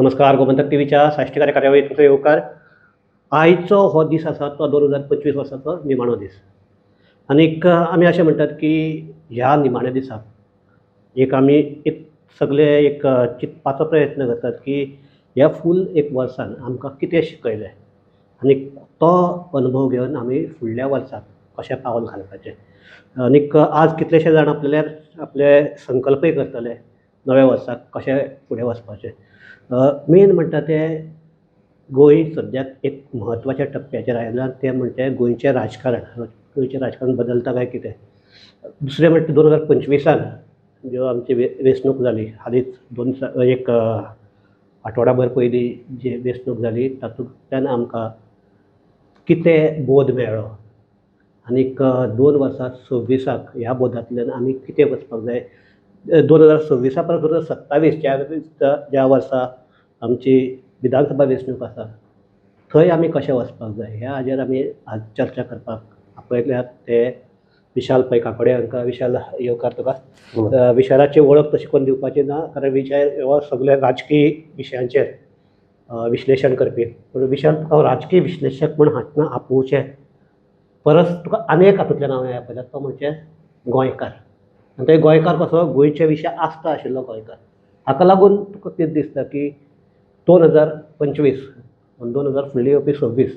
नमस्कार. गोमंतक टीव्हीच्या साष्टीकारी कार्यावळीत तुमचो येवकार. आयचो हो दीस आसा तो 2025 वर्साचो निमाणो दीस. आनीक आमी अशें म्हणटात की ह्या निमाण्या दिसाक आमी सगळे चिंतपाचो प्रयत्न करतात की ह्या फूल वर्सान आमकां कितें शिकयलें आनी तो अनुभव घेवन आमी फुडल्या वर्साक कशें पावल घालपाचें. आनीक आज कितलेशे जाण आपले संकल्पय करतले नव्या वर्साक कशें फुडें वचपाचें. मेन म्हणटा तें गोंय सद्याक म्हत्वाच्या टप्प्याचेर आयलां, तें म्हणजे गोंयचें राजकारण. गोंयचें राजकारण बदलता काय कितें. दुसरें म्हणटा 2025 ज्यो आमची वेंचणूक जाली हालींच आठवडाभर पयलीं जी वेंचणूक जाली तातूंतल्यान आमकां कितें बोध मेळ्ळो आनीक 2026 ह्या बोधांतल्यान आमी कितें वचपाक जाय. 2026 परस 2027 ज्या वर्सा आमची विधानसभा वेंचणूक आसा थंय आमी कशें वचपाक जाय ह्या हाजेर आमी आज चर्चा करपाक आपयल्यात ते विशाल पै काकोडे हांकां. विशाल, येवकार तुका. विशालाची वळख तशी करून दिवपाची ना, कारण विशय हो सगळ्या राजकीय विशयांचेर विश्लेशण करपी. पूण विशाल, तुका राजकीय विश्लेशक म्हण हातना आपोवचें परस तुका आनी एक हातूंतल्यान हांवें आपयल्यात, तो म्हणजे गोंयकार. आनी ते गोंयकार कसो गोंयचे विशय आस्था आशिल्लो गोंयकार. हाका लागून तुका कितें दिसता की 2025 आनी 2000 फुडली येवपी 26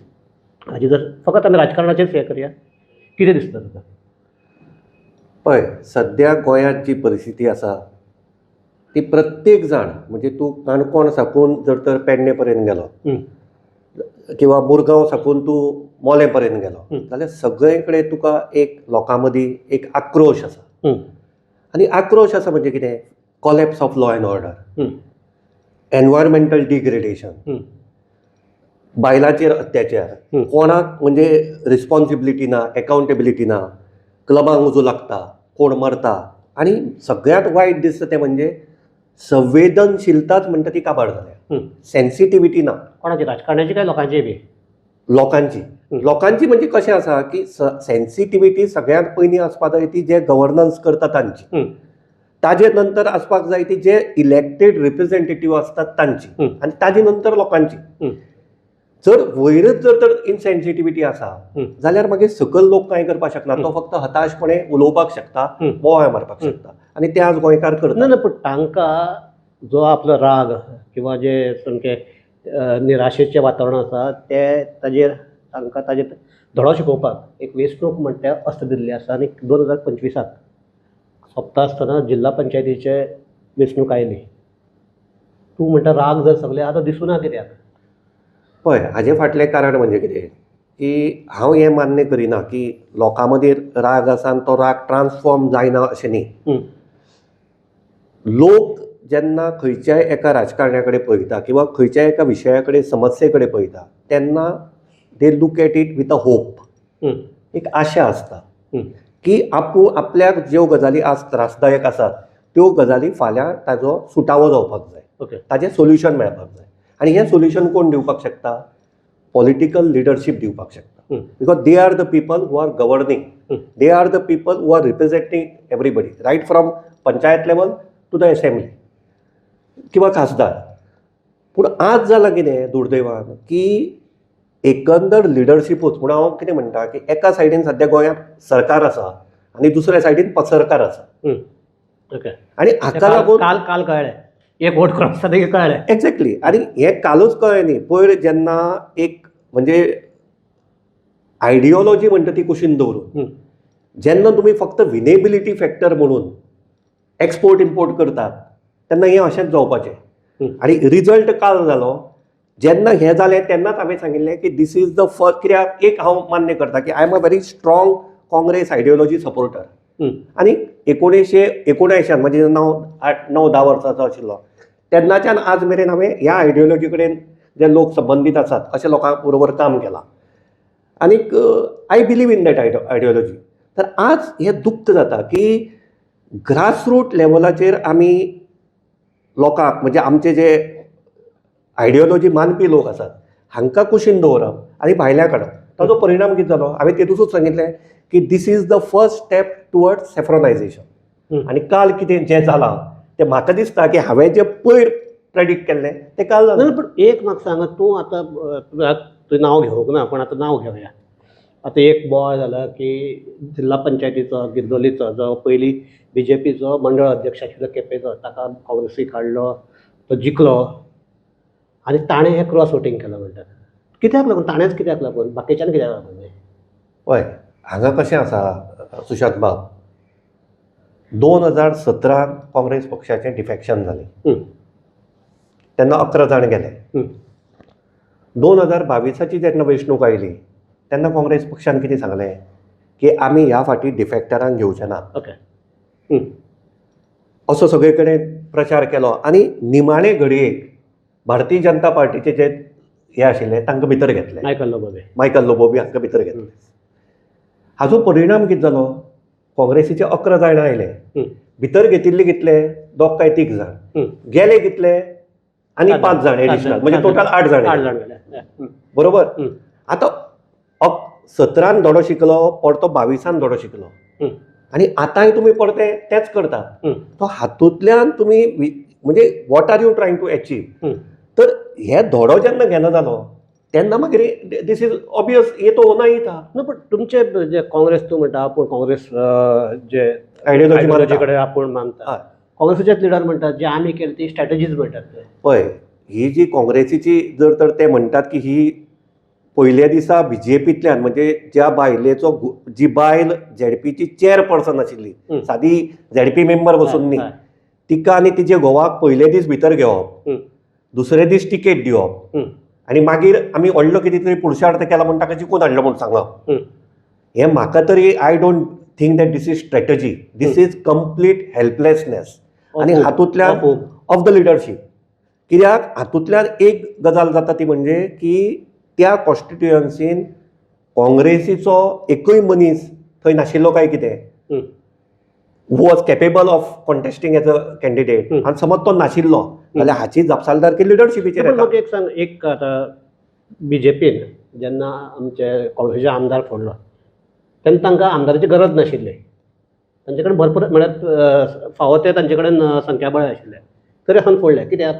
हाची जर फकत आमी राजकारणाचेंच हें करया, कितें दिसता तुका? पळय, सद्या गोंयांत जी परिस्थिती आसा ती प्रत्येक जाण, म्हणजे तूं काणकोण साकून जर तर पेडणे पर्यंत गेलो किंवा मुरगांव साकून तूं मोले पर्यंत गेलो जाल्यार सगळे कडेन तुका लोकां मदीं एक आक्रोश आसा. आनी आक्रोश आसा म्हणजे कितें? Collapse of law end order, environmental degradation, बायलांचेर अत्याचार, कोणाक म्हणजे रिस्पॉन्सिबिलिटी ना, एकावंटेबिलिटी ना, क्लबांक उजो लागता, कोण मरता. आनी सगळ्यांत वायट दिसता तें म्हणजे संवेदनशीलताच म्हणटा ती काबार जाल्या. सेन्सिटिविटी ना. कोणाची? राजकारणाची काय लोकांची बी? लोकांची म्हणजे कशें आसा की सेन्सिटिविटी सगळ्यांत पयलीं आसपाक जाय ती जे गव्हर्नन्स करता तांची, ताजे नंतर आसपाक जाय ती जे इलेक्टेड रिप्रेझेंटेटिव्ह आसतात तांची, आनी ताजे नंतर लोकांची. जर वयरच जर तर इनसेन्सिटिविटी आसा जाल्यार मागीर सकल लोक कांय करपाक शकना. तो फक्त हताशपणे उलोवपाक शकता, बोवाळ मारपाक शकता. आनी ते आज गोंयकार करता. ना, पूण तांकां जो आपलो राग किंवा जे सामकें निराशेचें वातावरण आसा तांकां ताजेर धडो शिकोवपाक एक वेंचणूक म्हणटा अस्त दिल्ली आसा. आनी 2025 सोंपता आसतना जिल्ला पंचायतीचे वेंचणूक आयली. तूं म्हणटा राग जर सगळे आतां दिसूना कित्याक? पळय, हाजें फाटलें कारण म्हणजे कितें की हांव हें मान्य करिना की लोकां मदीं राग आसा आनी तो राग ट्रान्सफॉर्म जायना अशें न्ही. लोक जेन्ना खंयच्याय एका राजकारण्या कडेन पळयता किंवा खंयच्याय एका विशया कडेन समस्ये कडेन पळयता तेन्ना they look at it with a hope. एक आशा आसता की आपल्याक ज्यो गजाली आज त्रासदायक आसात त्यो गजाली फाल्यां ताजो सुटावो जावपाक जाय, ताजें सोल्युशन मेळपाक जाय. आनी हें सोल्युशन कोण दिवपाक शकता? पॉलिटिकल लिडरशीप दिवपाक शकता. Because they are the people who are governing, they are the people who are representing everybody, right from panchayat level to the assembly किंवा खासदार. पूण आज जालां कितें दुर्दैवान की एकंदर लिडरशिपूच, पूण हांव कितें म्हणटा की एका सायडीन सद्या गोंयांत सरकार आसा आनी दुसऱ्या सायडीन पसरकार आसा. आनी हाका लागून काल कळ्ळें एक वोट क्रॉस जातकीर कळ्ळें. एक्झॅक्टली. आनी हें कालूच कळ्ळें न्ही. पयर जेन्ना म्हणजे आयडियोलॉजी म्हणटा ती कुशीन दवरून जेन्ना तुमी फक्त विनेबिलिटी फॅक्टर म्हणून एक्सपोर्ट इम्पोर्ट करतात तेन्ना हें अशेंच जावपाचें. आनी रिजल्ट काल जालो. जेन्ना हें जालें तेन्नाच हांवें सांगिल्लें की दीस इज द फर्स्ट. कित्याक एक हांव मान्य करता की I am a very strong Congress ideology supporter. आनी 1979 म्हणजे जेन्ना हांव 8-9-10 वर्सांचो आशिल्लो तेन्नाच्यान आज मेरेन हांवें ह्या आयडियोलॉजी कडेन जे लोक संबंदीत आसात अशा लोकां बरोबर काम केलां. आनीक I believe in that ideology. तर आज हें दुख्ख जाता की ग्रासरूट लेवलाचेर आमी लोकांक, म्हणजे आमचे जे आयडियोलॉजी मानपी लोक आसात हांकां कुशीन दवरप आनी भायल्या काडप. ताजो परिणाम कितें जालो? हांवें तेतूंतच सांगितलें की this is the first step towards saffronisation. आनी काल कितें जें जालां तें म्हाका दिसता की हांवें जें पयर प्रेडिक्ट केल्लें तें काल ना जालें. पण एक म्हाका सांगा, तूं आतां तुवें नांव घेवंक ना, पण आतां नांव घेवया. आतां एक बोवाळ जाला की जिल्हा पंचायतीचो गिरदोलीचो जो पयलीं BJPचो मंडळ अध्यक्ष आशिल्लो केपेंचो, ताका काँग्रेसीक हाडलो, तो जिखलो आनी ताणें हें क्रॉस वोटींग केलां म्हणटात. कित्याक लागून? ताणेंच कित्याक लागून? बाकीच्यांनी कित्याक लागून न्ही? पळय, हांगा कशें आसा सुशांत बाब, 2017 काँग्रेस पक्षाचें डिफेक्शन जालें. तेन्ना 11 जाण गेले. 2022ची जेन्ना वेंचणूक आयली तेन्ना काँग्रेस पक्षान कितें सांगलें की आमी ह्या फाटी डिफेक्टरांक घेवचे ना, ओके. असो सगळे कडेन प्रचार केलो. आनी निमाणे घडयेक भारतीय जनता पार्टीचे जे हे आशिल्ले तांकां भितर घेतले, मायकल लोबोबी हांकां भितर घेतले. हाजो परिणाम कितें जालो? काँग्रेसीचे 11 जाण आयले, भितर घेतिल्ले कितले? 2 काय 3 जाण गेले, कितले? आनी 5 जाण एडिशनल, म्हणजे टोटल 8 जाण. बरोबर. आतां 17 धडो शिकलो, परतो 22 धडो शिकलो, आनी आतांय तुमी परते तेच करता. तो हातूंतल्यान तुमी म्हणजे what are you trying to achieve? तर हे धडो जेन्ना घेना जालो तेन्ना मागीर दीस इज ऑबियस, हे तो होना येता. ना पण तुमचे जे काँग्रेस तूं म्हणटा, आपूण काँग्रेस जे आयडियोलॉजी कडेन आपूण मानता, काँग्रेसीचेच लिडर म्हणटात जे आमी केली ती स्ट्रॅटेजीज म्हणटात ते. पळय, ही जी काँग्रेसीची जर तर ते म्हणटात की ही पयल्या दिसा BJPंतल्यान, म्हणजे ज्या बायलेचो जी बायल ZPची चेअरपर्सन आशिल्ली, सादी ZP मेंबर वचून न्ही, तिका आनी तिचे घोवाक पयले दीस भितर घेवप, दुसरे दीस टिकेट दिवप, आनी मागीर आमी व्हडलो कितें तरी पुरुशार्थ केला म्हण ताका जिखून हाडलो म्हूण सांगप, हें म्हाका तरी I don't think that this is strategy. This is complete helplessness आनी हातूंतल्यान ऑफ द लिडरशीप. कित्याक हातूंतल्यान एक गजाल जाता ती म्हणजे की त्या कॉन्स्टिट्युएन्सीन काँग्रेसीचो एकूय मनीस थंय नाशिल्लो काय कितें, who was capable of contesting as a candidate, आनी समज तो नाशिल्लो जाल्यार हाची जापसालदारकी लिडरशिपीचेर येता. म्हाका एक सांग, एक आतां BJPन जेन्ना आमचे काँग्रेसीचे आमदार फोडलो तेन्ना तांकां आमदाराची गरज नाशिल्ली. तांचे कडेन भरपूर म्हळ्यार फावो ते तांचे कडेन संख्याबळ आशिल्लें, तरी आसून फोडलें. कित्याक?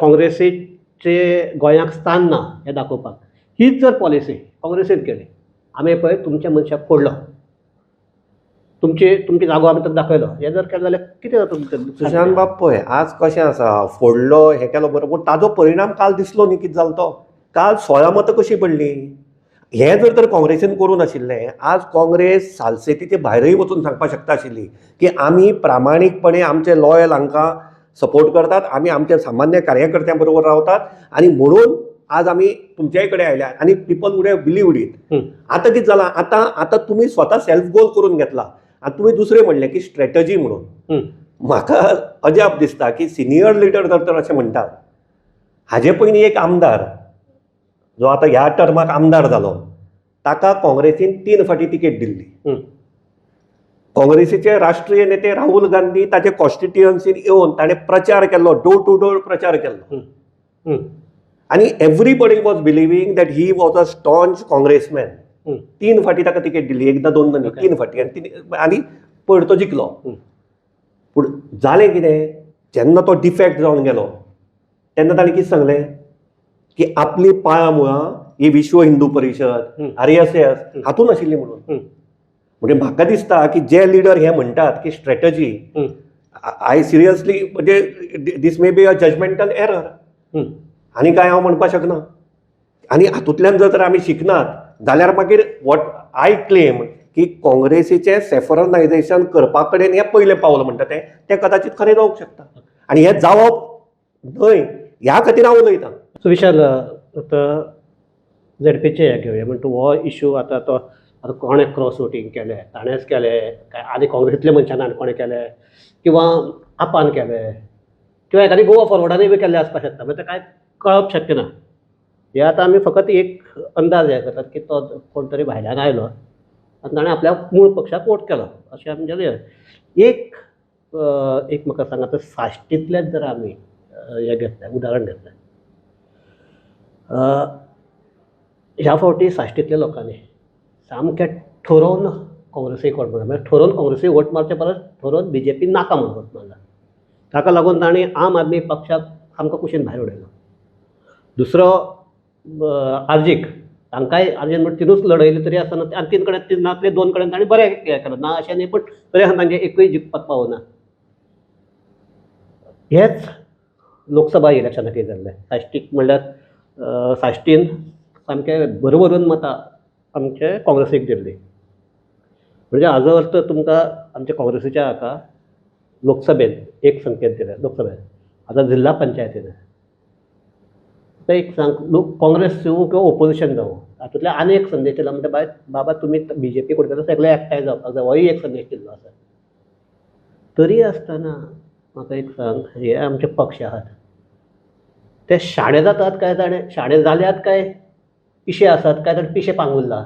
काँग्रेसीचे गोंयांक स्थान ना हें दाखोवपाक. हीच जर पॉलिसी काँग्रेसीन केली, आमी पळय तुमच्या मनशाक फोडलो, तुमची जागो आमी ताका दाखयलो, हें जर केलें जाल्यार कितें जाता? सुशांत बाब, पळय आज कशें आसा, फोडलो हें केलो बरोबर, ताजो परिणाम काल दिसलो न्ही कितें जालो तो. काल 16 मतां कशी पडली. हें जर तर काँग्रेसीन करूं नाशिल्लें, आज काँग्रेस सालसेतीचे भायरय वचून सांगपाक शकता आशिल्ली की आमी प्रामाणीकपणे आमचे लॉयल हांकां सपोर्ट करतात, आमी आमच्या सामान्य कार्यकर्त्यां बरोबर रावतात, आनी म्हणून आज आमी तुमच्याय कडेन आयल्या, आनी people would have believed it. आतां कितें जालां, आतां तुमी स्वता सेल्फ गोल करून घेतला, आनी तुमी दुसरें म्हणलें की स्ट्रॅटजी म्हणून. म्हाका अजाप दिसता की सिनियर लिडर जर तर अशें म्हणटात, हाजे पयलीं एक आमदार जो आतां ह्या टर्माक आमदार जालो, ताका काँग्रेसीन 3 फावटी तिकेट दिल्ली. काँग्रेसीचे राष्ट्रीय नेते राहुल गांधी ताचे कॉन्स्टिट्युएन्सीन येवन ताणें प्रचार केल्लो, डोर टू डोर प्रचार केल्लो, आनी everybody was believing that he was a staunch Congressman. 3 फावटी ताका तिकेट दिल्ली, एकदां दोनदां न्ही, 3 फावटी, आनी पयर तो जिखलो. पूण जालें कितें? जेन्ना तो डिफेक्ट जावन गेलो तेन्ना ताणें कितें सांगलें की आपली पाळामुळां ही विश्व हिंदू परिशद, RSS हातूंत आशिल्ली म्हणून. म्हणजे म्हाका दिसता की जे लिडर हे म्हणटात की स्ट्रॅटजी, आय सिरियसली, म्हणजे दीस may be a judgemental error, आनी काय हांव म्हणपाक शकना. आनी हातूंतल्यान जर तर आमी शिकनात जाल्यार मागीर वॉट आय क्लेम की काँग्रेसीचें सेफरनायझेशन करपा कडेन हें पयलें पावल म्हणटा तें कदाचित खरें जावंक शकता, आनी हें जावप न्हय ह्या खातीर हांव उलयतां. सो विशाल, आतां ZPचे हे घेवया, म्हणजे हो इशू आतां कोणें क्रॉस वोटींग केलें, ताणेंच केलें काय आनी काँग्रेसींतल्या मनशान आनी कोणें केलें, किंवा आपान केलें, किंवा एखादी गोवा फॉरवर्डानूय बी केल्लें आसपाक शकता, म्हणजे तें कांय कळप शक्य ना. हे आतां आमी फकत एक अंदाज हे करतात की तो कोण तरी भायल्यान आयलो आनी ताणें आपल्या मूळ पक्षाक वोट केलो अशें आमचें. एक म्हाका सांग, आतां साश्टींतलेंच जर आमी हें घेतलें, उदाहरण घेतलें, ह्या फावटी साश्टींतल्या लोकांनी सामकें ठरोवन काँग्रेसीक वोट मारलें, म्हणजे ठरोवन काँग्रेसीक वोट मारचे परस ठरोवन BJP नाका म्हणून वोट मारला. ताका लागून तांणी आम आदमी पक्षाक सामको कुशीन भायर उडयलो. दुसरो आर्जीक तांकांय आर्जीन म्हणून तिनूच लढयली तरी आसतना आनी तीन कडेन नातले 2 कडेन तांणी बरें हें केलें ना अशें न्ही, पूण तरी आसतना तांचे एकूय जिखपाक पावना. हेच लोकसभा इलेक्शनाक कितें जाल्लें. साश्टीक म्हणल्यार साश्टीन सामकें भरभरून मतां आमचे काँग्रेसीक दिल्ली. म्हणजे हाजो अर्थ तुमकां आमच्या काँग्रेसीच्या हाका लोकसभेत एक संकेत दिले. लोकसभेत आतां जिल्हा पंचायतीन आतां एक सांग, लोक काँग्रेस जावं किंवा ओपोजिशन जावं हातूंतल्यान आनी एक संदेश दिला म्हणजे बाबा तुमी BJP करतले सगळे एकठांय जावपाक जाय, होय एक संदेश दिल्लो आसा. तरी आसतना म्हाका एक सांग, हे आमचे पक्ष आहात ते शाणे जातात काय ताणे शाणे जाल्यात काय पिशे आसात काय ताणे पिशे पांगुल्ला.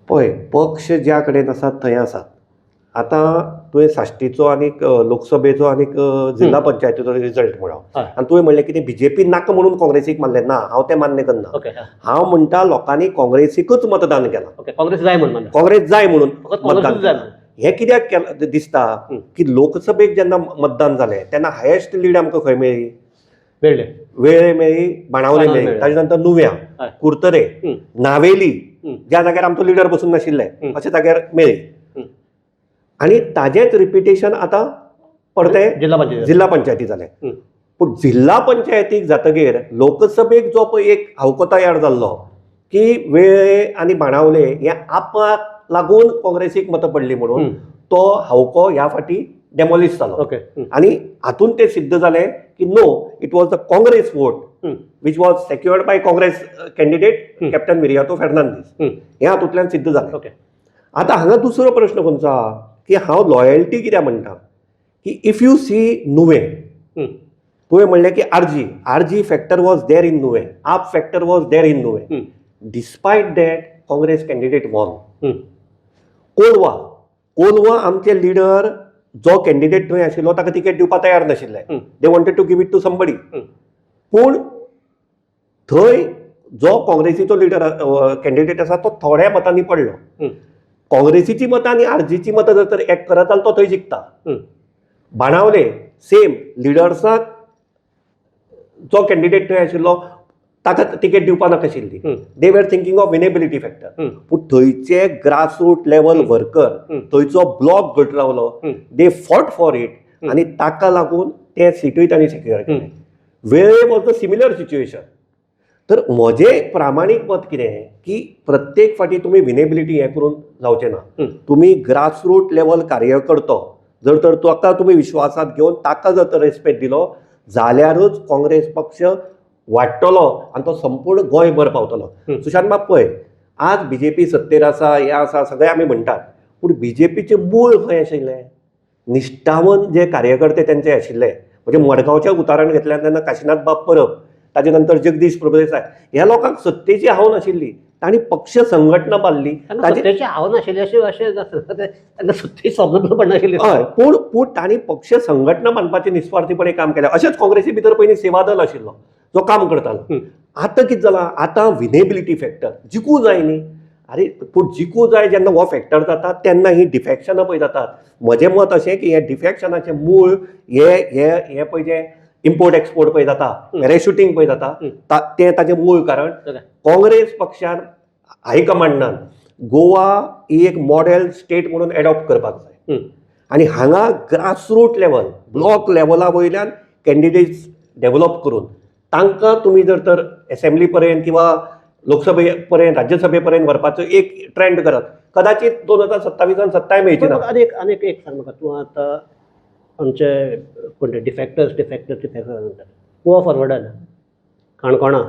पळय, पक्ष ज्या कडेन आसात थंय आसात. आतां तुवें साश्टीचो आनीक लोकसभेचो आनीक जिल्हा पंचायतीचो रिजल्ट म्हणो हय. आनी तुवें म्हणलें कितें BJP नाका म्हणून काँग्रेसीक मारलें. ना, हांव तें मान्य करना. ओके हांव म्हणटा लोकांनी काँग्रेसीकूच मतदान केलां. ओके काँग्रेस जाय म्हणून मानता. काँग्रेस जाय म्हणून फकत मतदान काँग्रेसूच जाय केलां. हें कित्याक दिसता की लोकसभेक जेन्ना मतदान जालें तेन्ना हायेस्ट लीड आमकां खंय मेळ्ळी? वेळ्ळे वेळे मेळ्ळी, बाणावले मेळ्ळी, ताजे नंतर नुव्या, हय. कुर्तरे, नावेली, हं. ज्या जाग्यार आमचो लिडर बसून नाशिल्ले अशा जाग्यार मेळ्ळी. हं. आनी ताजेंच रिपिटेशन आतां परतें जिल्हा पंचायती जालें. हं. पूण जिल्हा पंचायतीक जातकीर लोकसभेक जो पळय एक हावको तयार जाल्लो की वेळे आनी बाणावले हे आपाक लागून काँग्रेसीक मतां पडली म्हणून तो हावको ह्या फाटी डेमॉलिश जालो. ओके आनी हातून तें सिद्ध जालें की no, it was the Congress vote which was secured by Congress candidate captain Viriato Fernandes. हे हातूंतल्यान सिद्ध जालें. ओके आतां हांगा दुसरो प्रश्न खंयचो आहा की हांव लॉयल्टी कित्याक म्हणटा की इफ यू सी नुवें, तुवें म्हणलें की RG factor was there in नुवें, AAP factor was there in नुवें. Despite that Congress candidate won. Colva आमचे लिडर जो कॅन्डिडेट थंय आशिल्लो ताका तिकेट दिवपाक तयार नाशिल्ले. They wanted to give it to somebody. पूण थंय जो काँग्रेसीचो लिडर कॅन्डिडेट आसा तो थोड्या मतांनी पडलो. काँग्रेसीची मतां आनी आरजीची मतां जर तर एक करत जाल्यार तो थंय जिखता. बाणावले सेम, लिडर्साक जो कॅन्डिडेट थंय आशिल्लो ताका तिकेट दिवपा नाशिल्ली. दे were thinking of winnability factor. पूण थंयचे ग्रासरूट लेवल वर्कर, थंयचो ब्लॉक घट रावलो, दे फॉट फॉर इट आनी ताका लागून ते सीटूय तांणी सेक्युअर केलें. वेळे वॉज द सिमिलर सिच्युएशन. तर म्हजें प्रामाणीक मत कितें की प्रत्येक फाटी तुमी विनेबिलिटी हें करून जावचें ना. तुमी ग्रासरूट लेवल कार्यकर्तो जर तर ताका तुमी विश्वासांत घेवन ताका जर तर रेस्पेक्ट दिलो जाल्यारूच काँग्रेस पक्ष वाडटलो आनी तो संपूर्ण गोंयभर पावतलो. सुशांत बाब पळय, आज BJP सत्तेर आसा, हें आसा, सगळें आमी म्हणटात, पूण BJPचें मूळ खंय आशिल्लें? निश्ठावन जे कार्यकर्ते तेंचे आशिल्ले. म्हणजे मडगांवचें उदाहरण घेतल्यार तेन्ना काशिनाथ बाब परब, ताजे नंतर जगदीश प्रभुदेसाय, ह्या लोकांक सत्तेची हाव नाशिल्ली. तांणी पक्ष संघटना बांदली. सत्तेची हाव नाशिल्ली अशें तांकां सत्तेची समज पडनाशिल्ली. हय, पूण तांणी पक्ष संघटना बांदपाचें निस्वार्थीपणे काम केलें. अशेंच काँग्रेसी भितर पयलीं सेवा दल आशिल्लो जो काम करतालो. आतां कितें जालां? आतां विनेबिलिटी फॅक्टर जिखूं जाय न्ही. अरे पूण जिखूं जाय जेन्ना हो फॅक्टर जाता तेन्ना ही डिफॅक्शनां पळय जातात. म्हजें मत अशें की हे डिफॅक्शनाचें मूळ हे पळय जें इम्पोर्ट एक्सपोर्ट पळय जाता, पॅराशुटींग पळय जाता, तें ताचें मूळ कारण काँग्रेस पक्षान हायकमांडान गोवा ही एक मॉडेल स्टेट म्हणून एडॉप्ट करपाक जाय. आनी हांगा ग्रासरूट लेवल, ब्लॉक लेवला वयल्यान कॅन्डिडेट्स डेव्हलप करून तांकां तुमी जर तर एसेंब्ली पर्यंत किंवा लोकसभे पर्यंत, राज्यसभे पर्यंत व्हरपाचो एक ट्रेंड करत, कदाचित 2027 सत्ताय मेळची ना. आनीक एक सांग म्हाका, तूं आतां आमचे कोण ते डिफॅक्टर्स म्हणटात गोवा फॉरवर्डान काणकोणा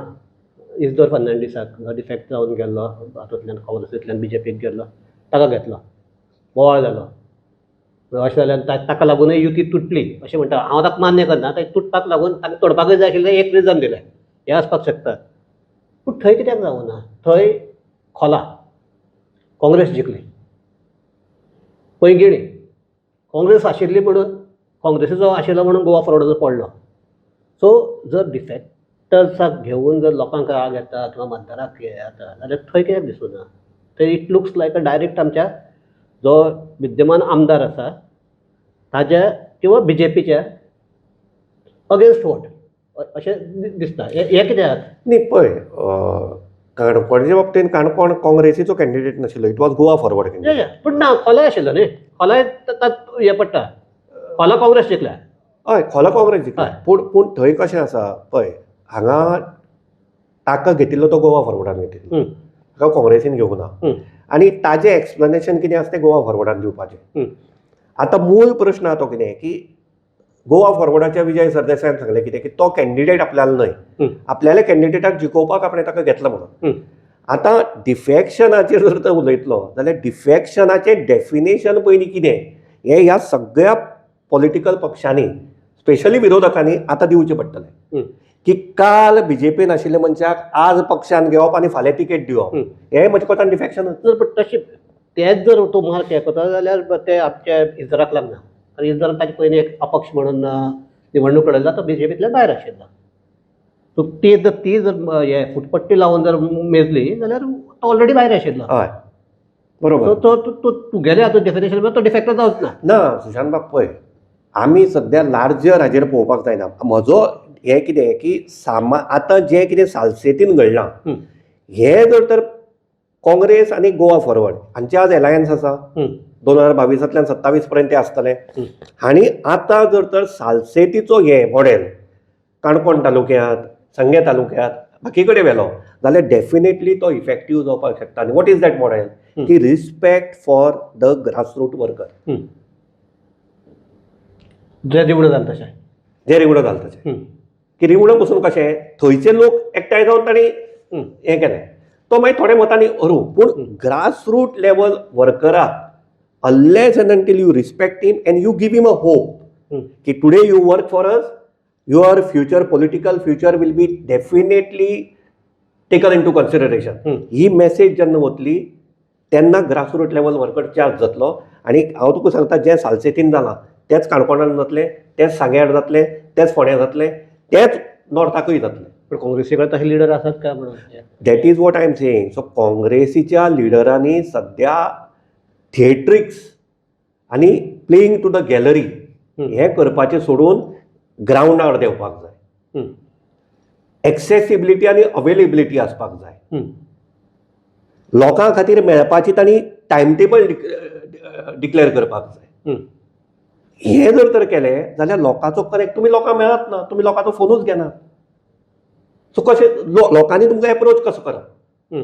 इस्दोर फर्नांडीसाक डिफॅक्ट जावन गेल्लो, हातूंतल्यान काँग्रेसींतल्यान BJPक गेल्लो, ताका घेतलो, बोवाळ जालो. अशें जाल्यार ताका लागूनय युती तुटली अशें म्हणटा. हांव ताका मान्य करना. ताका तुटपाक लागून ताका तोडपाकूय जाय आशिल्लें एक रिजन दिलें, हें आसपाक शकता. पूण थंय कित्याक जावना? थंय खोला काँग्रेस जिखली. पैंगिणी काँग्रेस आशिल्ली म्हणून, काँग्रेसीचो आशिल्लो म्हणून गोवा फॉरवर्डाचो पडलो. सो जर डिफॅक्टर्साक घेवन जर लोकांक राग येता किंवा मतदाराक हे जाता जाल्यार थंय कित्याक दिसूना? थंय it looks like a direct आमच्या जो विद्यमान आमदार आसा ताज्या किंवा BJPच्या अगेन्स्ट वोट अशें दिसता. हे कित्याक? न्ही पळय, काणकोणच्या बाबतींत काणकोण काँग्रेसीचो कॅन्डिडेट नाशिल्लो, it was Goa forward candidate. पूण ना, खोलाय आशिल्लो न्ही, खोलाय हे पडटा, खोला काँग्रेस जिखल्या. हय, खोला काँग्रेस जिखला. हय. पूण थंय कशें आसा पळय, हांगा ताका घेतिल्लो तो गोवा फॉरवर्डान घेतिल्लो, हाका काँग्रेसीन घेवंक ना. आनी ताजें एक्सप्लेनेशन कितें आसा तें गोवा फॉरवर्डान दिवपाचें. आतां मूळ प्रश्न आहा तो कितें की गोवा फॉरवर्डाच्या विजय सरदेसायान सांगलें कितें की तो कॅन्डिडेट आपल्यालो न्हय, आपल्याल्या कॅन्डिडेटाक जिखोवपाक आपणें ताका घेतला म्हणून. आतां डिफेक्शनाचेर जर तो उलयतलो जाल्यार डिफेक्शनाचें डेफिनेशन पयलीं कितें हें ह्या सगळ्या पॉलिटिकल पक्षांनी स्पेशली विरोधकांनी आतां दिवचें पडटलें. की काल BJPन आशिल्ल्या मनशाक आज पक्षान घेवप आनी फाल्यां तिकेट दिवप, हें म्हज्या कोतान डिफेक्शन. पूण तशें तेच जर तूं मार्क हें करता जाल्यार ते आमच्या इजराक लागना. आनी इजरान ताचे पयलीं एक अपक्ष म्हणून निवडणूक लडयला, तो BJPंतल्यान भायर आशिल्लो. सो ती जर हे फुटपट्टी लावन जर मेजली जाल्यार तो ऑलरेडी भायर आशिल्लो. हय, बरोबर. सो तो तुगेलें आतां डेफिनेशन तो डिफेक्टर जावच ना. ना सुशांत बाब, पळय आमी सद्या लार्जर हाजेर पळोवपाक जायना. म्हजो हें कितें की आतां जें कितें सालसेतीन घडलां हें जर तर काँग्रेस आनी गोवा फॉरवर्ड हांचे आज एलायन्स आसा, 2022तल्यान 27 पर्यंत ते आसतले. आनी आतां जर तर सालसेतीचो हे मॉडेल काणकोण तालुक्यांत, सांगे तालुक्यांत बाकी कडेन व्हेलो जाल्यार डेफिनेटली तो इफेक्टीव जावपाक शकता. आनी वॉट इज दॅट मॉडेल की respect for the grassroot worker. जे निवडून जालें तशें, जे रिवडो जालें तशें की रिवडो बसून कशें थंयचे लोक एकठांय जावन तांणी हें केलें, तो मागीर थोड्या मतांनी हरू. पूण ग्रासरूट लेवल वर्कराक unless and until you respect him and you give him a hope की today you work for us, your future political future will be definitely taken into consideration. ही मेसेज जेन्ना वतली तेन्ना grassroot level worker charge जातलो. आनी हांव तुका सांगता, जें सालसेतीन जालां तेंच काणकोणान जातलें, तेंच सांग्यार जातलें, तेंच फोंड्या जातलें, तेंच नॉर्थाकूय जातलें. पण काँग्रेसी कडेन तशे लिडर आसात काय म्हणून? That is what I am saying. So काँग्रेसीच्या लिडरांनी सद्या थिएट्रिक्स आनी प्लेईंग टू द गॅलरी हें करपाचें सोडून ग्रावंडार देवपाक जाय. एक्सेसिबिलिटी आनी अवेलेबिलिटी आसपाक जाय. लोकां खातीर मेळपाची तांणी टायम टेबल डिक्लेअर करपाक जाय. हें जर तर केलें जाल्यार लोकांचो कनेक्ट तुमी लोकांक मेळत ना, तुमी लोकांचो फोनूच घेनात. सो कशें लोकांनी तुमकां एप्रोच कसो करप?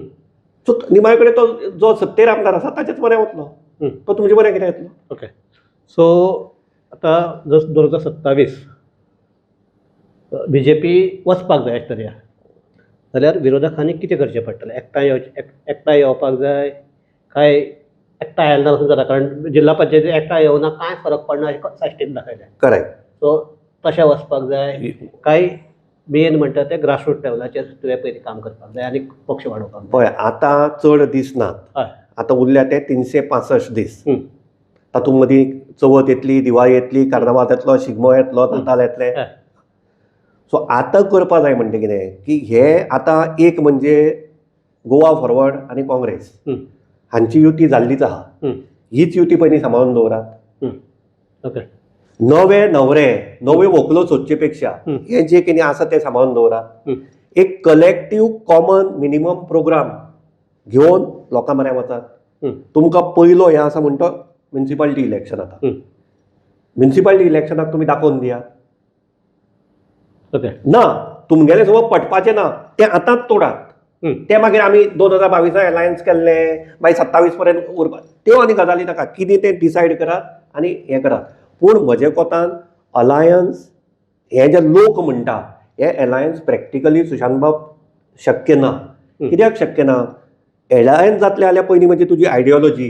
सो निमाणे कडेन तो जो सत्तेर आमदार आसा ताचेच बरें वतलो, तो तुमचे बरें कितें येतलो? ओके. सो आतां जर 2027 BJP वचपाक जाय एसतऱ्या जाल्यार विरोधकांनी कितें करचें पडटलें? एकठांय येवपाक जाय काय एकठांय आयले ना जाता? कारण जिल्ला पंचायती एकठांय येवना कांय फरक पडना अशें साश्टीन दाखयलें. करेक्ट. सो तशें वचपाक जाय काय मेन म्हणटा तें ग्रासरूट लेवलाचेर तुवें पयलीं काम करपाक जाय आनी पक्ष वाडोवपाक जाय? पळय आतां चड दीस नात. हय. आतां उरल्या ते 365 दीस. तातूंत मदीं चवथ येतली, दिवाळी येतली, कार्नावाल येतलो, शिगमो येतलो, नाताल येतले. सो आतां करपा जाय म्हणटा कितें की हे आतां एक म्हणजे गोवा फॉरवर्ड आनी काँग्रेस हांची युती जाल्लीच आहा. हीच युती पयलीं सांबाळून दवरात. ओके. नवे नवरे नवे व्हंकलो सोदचे पेक्षा हें जें कितें आसा तें सांबाळून दवरात. एक कलेक्टीव कॉमन मिनिमम प्रोग्राम घेवन लोकां म्हऱ्यान वचात. तुमकां पयलो हें आसा म्हणटा म्युनिसिपालिटी इलेक्शन. आतां म्युनिसिपालिटी इलेक्शनाक तुमी दाखोवन दियात. ओके. ना तुमगेलें सगळं पटपाचें ना, तें आतांच तोडात. तें मागीर आमी 2022 एलायन्स केल्लें मागीर 27 पर्यंत उरपा त्यो आनी गजाली नाका. कितें तें डिसायड करात आनी हें करात. पूण म्हजे कोतान अलायन्स हे जे लोक म्हणटा हे एलायन्स प्रॅक्टिकली सुशांत बाब शक्य ना. कित्याक शक्य ना? एलायन्स जातलें जाल्यार पयलीं म्हणजे तुजी आयडियोलॉजी,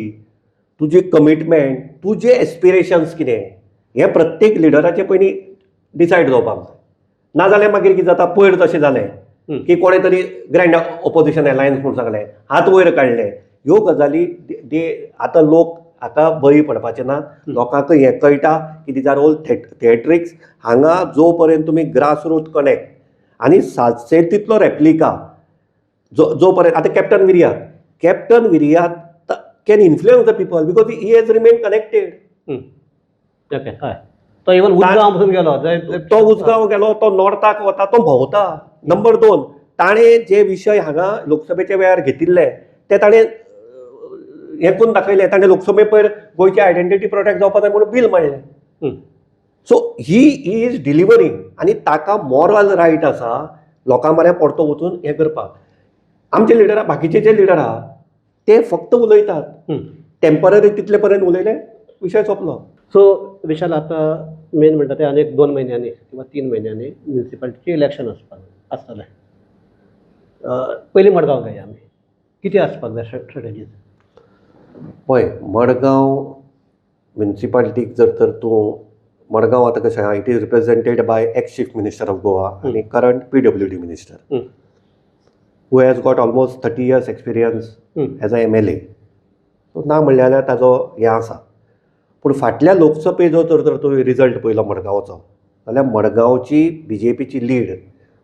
तुजी कमिटमेंट, तुजे एस्पिरेशन्स कितें हें प्रत्येक लिडराचें पयलीं डिसायड जावपाक जाय. नाजाल्यार मागीर कितें जाता, पयर तशें जालें की कोणें तरी ग्रँड ऑपोजिशन एलायन्स म्हणून सांगलें, हात वयर काडले. ह्यो गजाली आतां लोक आतां बळी पडपाचे ना. लोकांक हें कळटा की दीज आर ऑल थिएट्रिक्स. हांगा जो पर्यंत तुमी ग्रासरूट कनेक्ट आनी सालसेतींतलो रेप्लिका जो पर्यंत आतां captain Viriato can influence the people because he has remain connected. Okay. हय. तो इवन उजगांव पासून गेलो तो उजगांव गेलो, तो नॉर्थाक वता, तो भोंवता. नंबर 2, ताणें जे विशय हांगा लोकसभेच्या वेळार घेतिल्ले ते ताणें हें करून दाखयलें. ताणें लोकसभे पयर गोंयची आयडेंटिटी प्रोटेक्ट जावपा जाय म्हणून बील मांडलें. सो ही इज डिलिव्हरिंग, आनी ताका मॉरल रायट आसा लोकां म्हऱ्या परतो वचून हें करपाक. आमचे लिडर, बाकीचे जे लिडर आहा ते फक्त उलयतात. टेम्पररी तितले पर्यंत उलयले, विशय सोंपलो. सो विशाल, आतां मेन म्हणटा ते आनीक 2 म्हयन्यांनी किंवा 3 म्हयन्यांनी म्युनिसिपालिटीचें इलेक्शन आसतलें. पयलीं मडगांव घेया आमी. कितें आसपाक जाय स्ट्रेटजीज? पळय, मडगांव म्युनिसिपालिटीक जर तर तूं, मडगांव आतां कशें आहा, it is represented by ex chief minister of Goa आनी current PWD minister who has got almost 30 years experience as a MLA. ना म्हणलें जाल्यार ताजो हें आसा. पूण फाटल्या लोकसभेचो जर तूं रिजल्ट पळयलो मडगांवचो, जाल्यार मडगांवची BJPची lead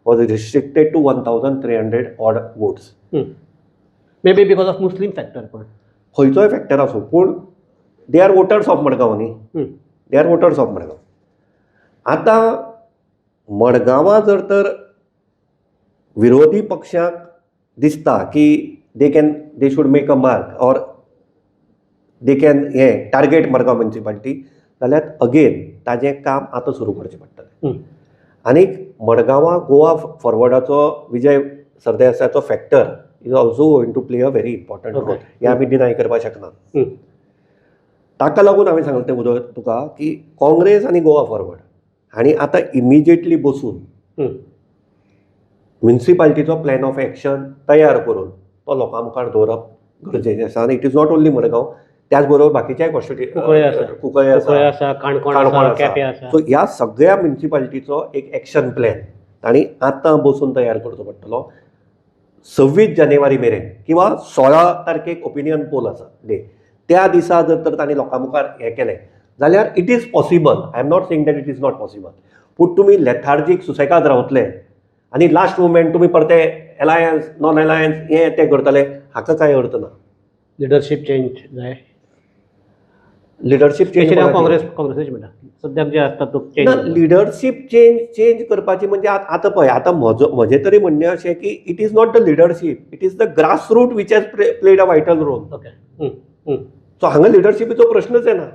was restricted to 1300 odd votes. May be because of Muslim factor. पण खंयचोय फॅक्टर आसूं, पूण they are voters of Madgaon न्ही. They are voters of Madgaon. आतां मडगांवां जर तर विरोधी पक्षाक दिसता की they should make a mark or they can target Madgaon municipality, जाल्यार अगेन ताजें काम आतां सुरू करचें पडटलें. आनीक मडगांवां गोवा फॉरवर्डाचो विजय सरदेसायाचो factor is also going to play a very important role. हें आमी डिनाय करपाक शकना. ताका लागून हांवें सांगलें तें उदक तुका की काँग्रेस आनी गोवा फॉरवर्ड हांणी आतां इमिजिएटली बसून म्युनिसिपालिटीचो प्लॅन ऑफ एक्शन तयार करून तो लोकां मुखार दवरप गरजेचें आसा. आनी it is not only Madgaon, त्याच बरोबर बाकीच्याय कुंकळे आसा, काणकोण आसा. सो ह्या सगळ्या म्युनिसिपालिटीचो एक एक्शन प्लॅन तांणी आतां बसून तयार करचो पडटलो. 26 जानेवारी मेरेन किंवा 16 तारखेक ओपिनियन पोल आसा डे, त्या दिसा जर तर तांणी लोकां मुखार हें केलें जाल्यार it is possible. I am not saying that it is not possible. पूण तुमी लेथार्जीक सुसेगाद रावतले आनी लास्ट मुमेंट तुमी परते एलायन्स नॉन एलायन्स हें तें करतले, हाका कांय अर्थ ना. लिडरशीप चेंज जाय. लिडरशीप चेंज काँग्रेसीची म्हणटा सद्याक जे आसता तो चेंज. लिडरशीप चेंज करपाची म्हणजे आतां पळय, आतां म्हजें तरी म्हणणें अशें की it is not the leadership, it is the grass root which has played a vital role. Okay. So हांगा लिडरशिपीचो प्रश्नच येना.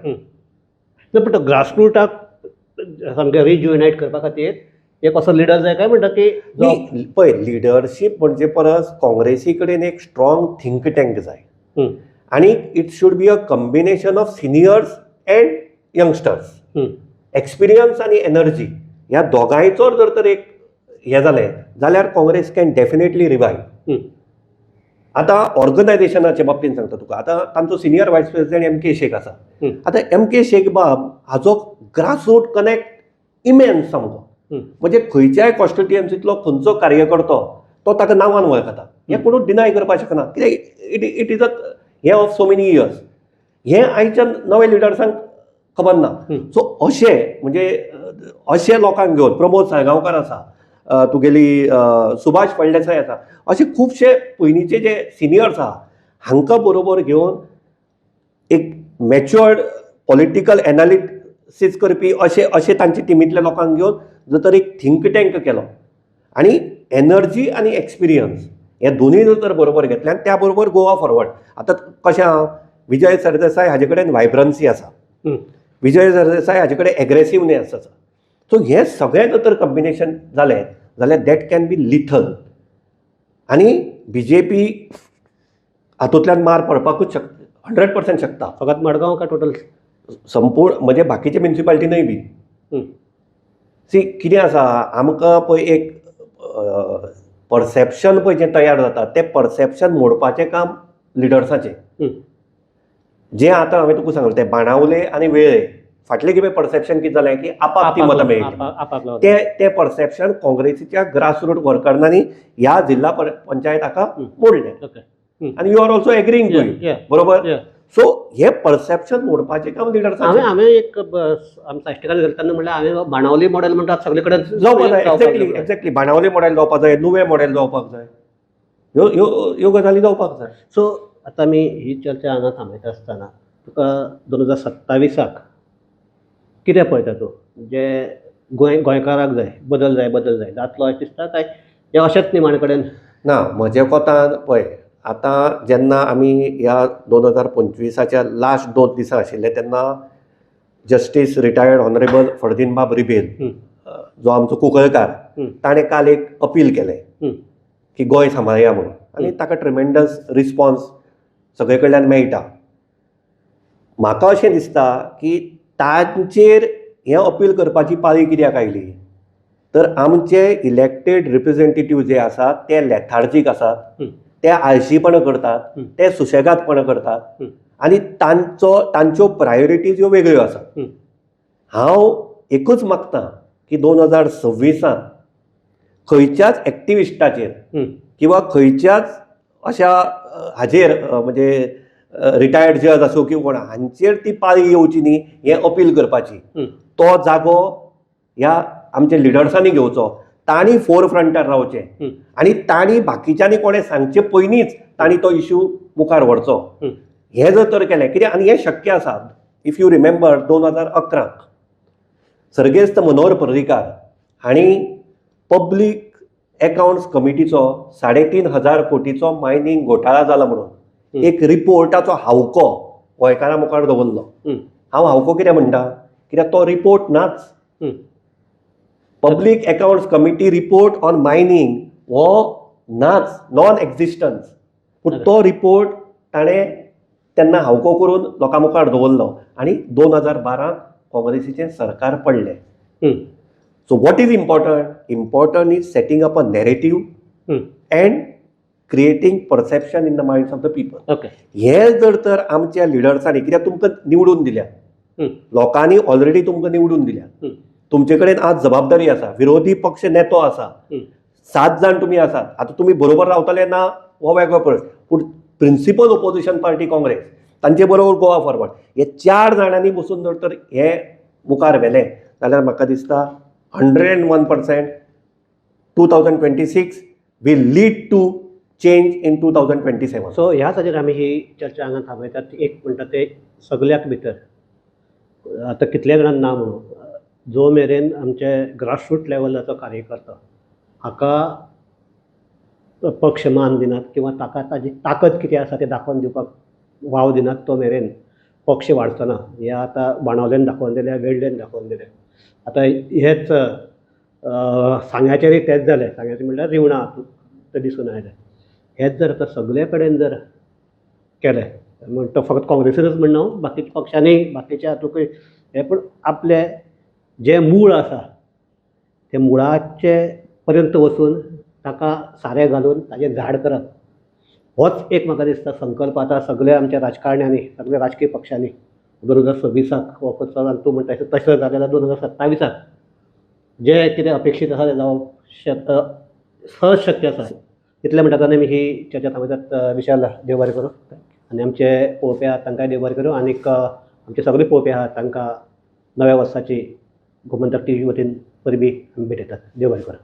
पूण तो ग्रासरूटाक सामकें रिजुवेनायट करपा खातीर एक असो लिडर जाय काय म्हणटा की पळय, लिडरशीप म्हणजे परस काँग्रेसी कडेन एक स्ट्रॉंग थिंक टँक जाय. आनी it should be a combination of seniors and youngsters. Experience आनी एनर्जी ह्या दोगांयचो जर तर एक हें जालें जाल्यार काँग्रेस कॅन डेफिनेटली रिवायव. आतां ऑर्गनायझेशनाच्या बाबतींत सांगता तुका, आतां तांचो senior vice president MK Shaikh आसा. आतां MK शेख बाब हाचो ग्रास रूट कनेक्ट इमेन्स सामको. म्हणजे खंयच्याय कॉन्स्टिट्युएन्सींतलो खंयचो कार्यकर्तो तो ताका नांवान वळखता, हें कोणूच डिनाय करपाक शकना. कित्याक इट इज अ हें ऑफ सो मेनी इयर्स. हें आयच्या नव्या लिडर्सांक खबर ना. सो अशें म्हणजे अशे लोकांक घेवन प्रमोद साळगांवकार आसा, तुगेली सुभाष फळदेसाय आसा, अशे खुबशे पयलींचे जे सिनियर्स आहा हांकां बरोबर घेवन एक मॅच्युअर्ड पॉलिटिकल एनालिसीस करपी अशे तांचे टिमींतल्या लोकांक घेवन जर तर एक थिंक टँक केलो आनी एनर्जी आनी एक्सपिरियन्स हे दोनूय जर तर बरोबर घेतले आनी त्या बरोबर गोवा फॉरवर्ड. आतां कशें आहा, विजय सरदेसाय हाजे कडेन वायब्रन्सी आसा, विजय सरदेसाय हाजे कडेन एग्रेसिवनेस आसा. सो हें सगळें जर तर कॉम्बिनेशन जालें जाल्यार दॅट कॅन बी लिथल. आनी BJP हातूंतल्यान मार पडपाकूच 100% शकता. फकत मडगांव का टोटल संपूर्ण म्हणजे बाकीचे म्युनिसिपालिटीनय बी. सी कितें आसा, आमकां पळय एक परसेप्शन पळय जें तयार जाता तें परसेप्शन मोडपाचें काम लिडर्साचें. जें आतां हांवें तुका सांगलें तें बाणावले आनी वेळे फाटलें कितें परसेप्शन कितें जालें की आपाप ती मतां मेळटली. तें परसेप्शन काँग्रेसीच्या ग्रासरूट वर्कर्सांनी ह्या जिल्हा पंचायत हाका मोडलें. आनी you are also agreeing to it, बरोबर. सो हे परसेप्शन मोडपाचें काम लिडर्साचें. हांवें एक आमी साश्टीकार घालतना म्हणल्यार हांवें बाणावली मॉडेल म्हणटात सगळे कडेन जावपाक जाय. एक्झॅक्टली बाणावली मॉडेल जावपाक जाय, नुवें मॉडेल जावपाक जाय, ह्यो गजाली जावपाक जाय. सो आतां आमी ही चर्चा हांगा थांबयता आसतना तुका 2027 कितें पळयता तूं जे गोंयकाराक जाय बदल जाय जातलो अशें दिसता काय जे अशेंच निमाणे कडेन ना म्हजे कोतान पळय आतां जेन्ना आमी ह्या 2025च्या लास्ट 2 दिसा आशिल्ले तेन्ना जस्टीस रिटायर्ड ऑनरेबल फर्दिनबाब रिबेल जो आमचो कुंकळकार ताणें काल एक अपील केलें की गोंय सांबाळया म्हणून आनी ताका ट्रिमेंडस रिस्पॉन्स सगळे कडल्यान मेळटा. म्हाका अशें दिसता की तांचेर हें अपील करपाची पाळी कित्याक आयली तर आमचे इलेक्टेड रिप्रेझेंटेटिव्ह जे आसात ते लेथार्जीक आसात, ते आळशीपणां करतात, ते सुशेगादपणां करतात आनी तांच्यो प्रायोरिटीज ह्यो वेगळ्यो आसात. हांव एकूच मागतां की 2026 खंयच्याच एक्टिविस्टाचेर किंवा खंयच्याच अशा हाजेर म्हणजे रिटायर्ड जज आसूं किंवा कोणा हांचेर ती पाळी येवची न्ही हें अपील करपाची. तो जागो ह्या आमच्या लिडर्सांनी घेवचो, तांणी फोर फ्रंटार रावचें आनी तांणी बाकीच्यांनी कोणें सांगचे पयलींच तांणी तो इश्यू मुखार व्हरचो. हें जर तर केलें कित्याक आनी हें शक्य आसा. इफ यू रिमेंबर 2011 सर्गेस्त मनोहर पर्रीकार हांणी पब्लीक अकाउंट्स कमिटीचो 3,500 कोटीचो मायनींग घोटाळा जाला म्हणून एक रिपोर्टाचो हावको गोंयकारां मुखार दवरलो. हांव हावको कितें म्हणटा कित्याक तो रिपोर्ट नाच. Public accounts committee report on mining हो नाच, नॉन एक्झिस्टन्स. पूण तो रिपोर्ट ताणें तेन्ना हावको करून लोकां मुखार दवरलो आनी 2012 काँग्रेसीचें सरकार पडलें. So what is important is setting up a narrative and creating perception in the minds of the people. हें जर तर आमच्या लिडर्सांनी कित्याक तुमकां निवडून दिल्या, लोकांनी ऑलरेडी तुमकां निवडून दिल्या, तुमचे कडेन आज जबाबदारी आसा, विरोधी पक्ष नेतो आसा, 7 जाण तुमी आसात. आतां तुमी बरोबर रावतले ना हो वेगळो प्रश्न, पूण प्रिन्सिपल ओपोजिशन पार्टी काँग्रेस तांचे बरोबर गोवा फॉरवर्ड हे 4 जाणांनी बसून जर तर हें मुखार व्हेलें जाल्यार म्हाका दिसता 101% 2026 will lead to change in 2027. So ह्याच हाजेर आमी ही चर्चा हांगा थांबयतात. एक म्हणटा ते सगल्याक भितर आतां कितले जाणां ना म्हणून जो मेरेन आमचे ग्रासरूट लेवलाचो कार्यकर्ता हाका पक्ष मान दिनात किंवा ताका ताजी ताकद कितें आसा तें दाखोवन दिवपाक वाव दिनात तो मेरेन पक्ष वाडचो ना. हें आतां बाणावलेन दाखोवन दिलें, वेळ्ळेन दाखोवन दिलें. आतां हेच सांग्याचेरय तेंच जालें. सांग्याचें म्हणल्यार रिवणा ते दिसून आयलें. हेच जर आतां सगळे कडेन जर केलें म्हण तो फकत काँग्रेसीनच म्हण न्हू, बाकीच्या पक्षांनी बाकीच्या हातूंकय हें, पूण आपले जे मूळ आसा ते मुळाचे पर्यंत वचून ताका सारें घालून ताजें झाड करप होच एक म्हाका दिसता संकल्प आतां सगळ्या आमच्या राजकारण्यांनी, सगळ्या राजकीय पक्षांनी 2026 वचपाचो. आनी तूं म्हणटा तशें जालें जाल्यार 2027 जे कितें अपेक्षीत आसा तें जावप सहज शक्य आसा. इतलें म्हणटा आमी ही चर्चा थांबयतात. विशाल देव बरें करूं आनी आमचे पळोवपी आहात तांकांय देव बरें करूं. आनीक आमचे सगळे पळोवपी आहात तांकां नव्या वर्साची गोमंतक TV वतीन परबी भेटयतात. देव बरें करूं.